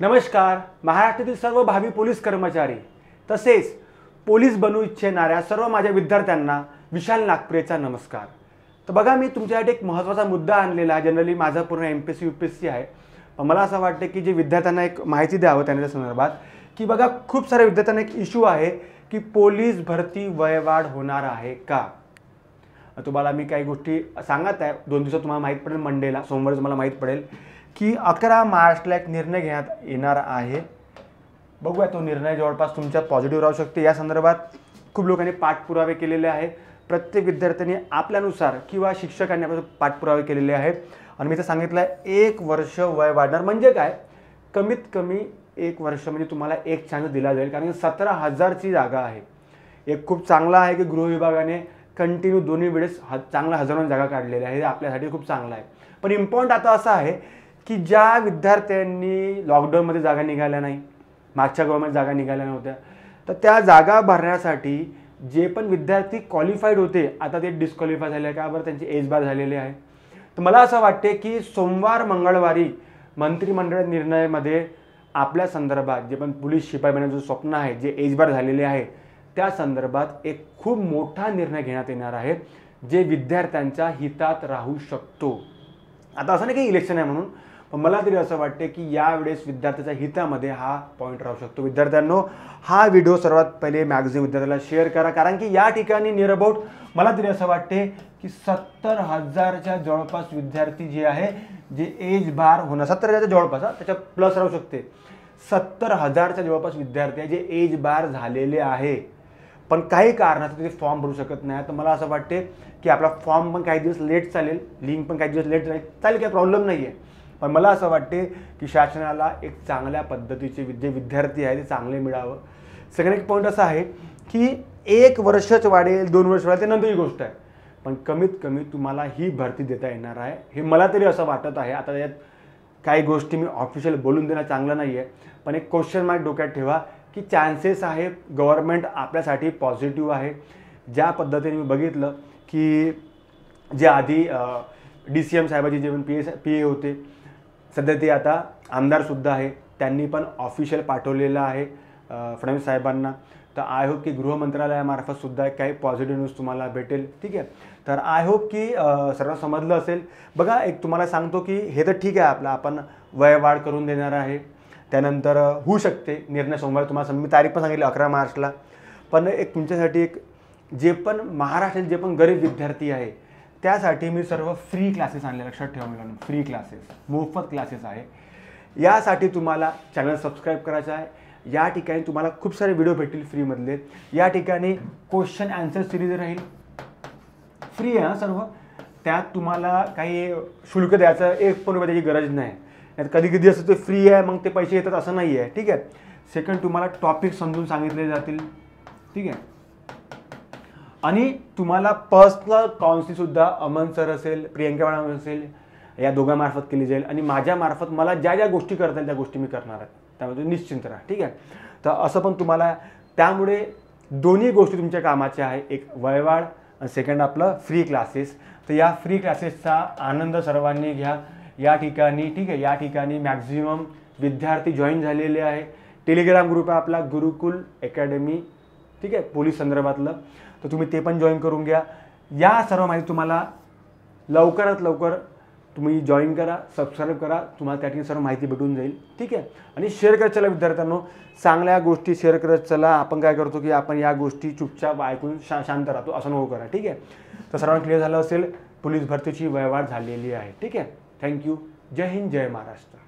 नमस्कार. महाराष्ट्रातील सर्व भावी पोलीस कर्मचारी तसेच पोलीस बनू इच्छिणाऱ्या सर्व माझ्या विद्यार्थ्यांना विशाल नागपुरेचा नमस्कार. तर बघा, मी तुमच्यासाठी एक महत्त्वाचा मुद्दा आणलेला आहे. जनरली माझा पूर्ण MPSC UPSC आहे, पण मला असं वाटतं की जे विद्यार्थ्यांना एक माहिती द्यावं त्यांच्या संदर्भात की बघा, खूप साऱ्या विद्यार्थ्यांना एक इश्यू आहे की पोलीस भरती वयवाढ होणार आहे का. तुम्हाला मी काही गोष्टी सांगत आहे. 2 दिवसात तुम्हाला माहीत पडेल, मंडेला सोमवारी तुम्हाला माहीत पडेल की 11 मार्चला एक निर्णय घेण्यात येणार आहे. बघूया, तो निर्णय जवळपास तुमच्या पॉझिटिव्ह राहू शकते. या संदर्भात खूप लोकांनी पाठपुरावे केलेले आहे. प्रत्येक विद्यार्थ्यांनी आपल्यानुसार किंवा शिक्षकांनी आपल्याला पाठपुरावे केलेले आहेत. आणि मी तर सांगितलं आहे 1 वर्ष वय वाढणार म्हणजे काय, कमीत कमी 1 वर्ष म्हणजे तुम्हाला एक चान्स दिला जाईल. कारण 17,000ची जागा आहे. एक खूप चांगला आहे की गृह विभागाने कंटिन्यू दोन्ही वेळेस चांगला हजारों जागा काढलेल्या आहे. हे आपल्यासाठी खूप चांगलं आहे. पण इम्पॉर्टंट आता असं आहे की ज्या विद्यार्थ्यांनी लॉकडाऊनमध्ये जागा निघाल्या नाही, मागच्या गव्हर्नमेंट जागा निघाल्या नव्हत्या, तर त्या जागा भरण्यासाठी जे पण विद्यार्थी क्वालिफाईड होते आता ते डिस्क्वालिफाय झाले का बरं, त्यांचे एज बार झालेले आहे. तर मला असं वाटते की सोमवार मंगळवारी मंत्रिमंडळ निर्णयामध्ये आपल्या संदर्भात जे पण पोलीस शिपाई बनण्याचं स्वप्न आहे, जे एज बार झालेले आहे, त्या संदर्भात एक खूप मोठा निर्णय घेण्यात येणार आहे जे विद्यार्थ्यांच्या हितात राहू शकतो. आता असं नाही की इलेक्शन आहे म्हणून, पण मला तरी असं वाटते की यावेळेस विद्यार्थ्याच्या हितामध्ये हा पॉईंट राहू शकतो. विद्यार्थ्यांनो, हा व्हिडिओ सर्वात पहिले मॅगझिन विद्यार्थ्याला शेअर करा. कारण की या ठिकाणी नियर अबाउट मला तरी असं वाटते की 70,000च्या जवळपास विद्यार्थी जे आहे जे एज बार होणार, 70,000च्या जवळपास, त्याच्या प्लस राहू शकते, 70,000च्या जवळपास विद्यार्थी आहे जे एज बार झालेले आहे पण काही कारणास्तव ते फॉर्म भरू शकत नाही. तर मला असं वाटते की आपला फॉर्म पण काही दिवस लेट चालेल, लिंक पण काही दिवस लेट चालेल, काही प्रॉब्लेम नाही आहे. पण मला असं वाटते की शासनाला एक चांगल्या पद्धतीचे जे विद्यार्थी आहे ते चांगले मिळावं. सेकंड एक पॉईंट असा आहे की 1 वर्षच वाढेल, 2 वर्ष वाढेल, ते नंतरची गोष्ट आहे. पण कमीत कमी तुम्हाला ही भरती देता येणार आहे, हे मला तरी असं वाटत आहे. आता यात काही गोष्टी मी ऑफिशियल बोलून देणं चांगलं नाही आहे, पण एक क्वेश्चन मार्क डोक्यात ठेवा की चान्सेस आहे, गव्हर्नमेंट आपल्यासाठी पॉझिटिव्ह आहे. ज्या पद्धतीने मी बघितलं की जे आधी DCM साहेबाचे जे पण PA होते, सध्या ते आता आमदारसुद्धा आहे, त्यांनी पण ऑफिशियल पाठवलेलं आहे फडणवीस साहेबांना. तर आय होप की गृह मंत्रालयामार्फत सुद्धा काही पॉझिटिव्ह न्यूज तुम्हाला भेटेल. ठीक आहे, तर आय होप की सर्व समजलं असेल. बघा, एक तुम्हाला सांगतो की हे तर ठीक आहे, आपण वयवाढ करून देणार आहे, त्यानंतर होऊ शकते निर्णय सोमवार. तुम्हाला मी तारीख पण सांगितली 11 मार्चला. पण एक तुमच्यासाठी एक जे पण महाराष्ट्रातील जे पण गरीब विद्यार्थी आहे त्यासाठी मी सर्व फ्री क्लासेस आणले. लक्षात ठेवा मुलांना, फ्री क्लासेस, मोफत क्लासेस आहे. यासाठी तुम्हाला चॅनल सबस्क्राईब करायचं आहे. या ठिकाणी तुम्हाला खूप सारे व्हिडिओ भेटतील फ्रीमधले. या ठिकाणी क्वेश्चन आन्सर सिरीज राहील, फ्री आहे ना सर्व. त्यात तुम्हाला काही शुल्क द्यायचं 1 पण रुपये त्याची गरज नाही. कधी कधी असं ते फ्री आहे मग ते पैसे येतात असं नाही आहे. ठीक आहे. सेकंड, तुम्हाला टॉपिक समजून सांगितले जातील. ठीक आहे. आणि तुम्हाला पर्सनल काउन्सिलिंगसुद्धा अमन सर असेल, प्रियंका मॅडम असेल, या दोघांमार्फत केली जाईल. आणि माझ्यामार्फत मला ज्या ज्या गोष्टी करता येईल त्या गोष्टी मी करणार आहे, त्यामध्ये निश्चिंत राहा. ठीक आहे. तर असं पण तुम्हाला, त्यामुळे दोन्ही गोष्टी तुमच्या कामाच्या आहे, एक वयवाढ आणि सेकंड आपलं फ्री क्लासेस. तर या फ्री क्लासेसचा आनंद सर्वांनी घ्या या ठिकाणी. ठीक आहे. या ठिकाणी मॅक्झिमम विद्यार्थी जॉईन झालेले आहे. टेलिग्राम ग्रुप आहे आपला गुरुकुल अकॅडमी. ठीक आहे, पोलीस संदर्भातलं. तर तुम्ही ते पण जॉईन करून घ्या. या सर्व माहिती तुम्हाला लवकरात लवकर तुम्ही जॉईन करा, सबस्क्राईब करा, तुम्हाला त्या ठिकाणी सर्व माहिती भेटून जाईल. ठीक आहे. आणि शेअर करत चला विद्यार्थ्यांनो, चांगल्या गोष्टी शेअर करत चला. आपण काय करतो की आपण या गोष्टी चुपचाप ऐकून शांत राहतो, असं नको करा. ठीक आहे. तर सर्वांना क्लिअर झालं असेल, पोलीस भरतीची वयवाढ झालेली आहे. ठीक आहे. थँक्यू. जय हिंद, जय महाराष्ट्र.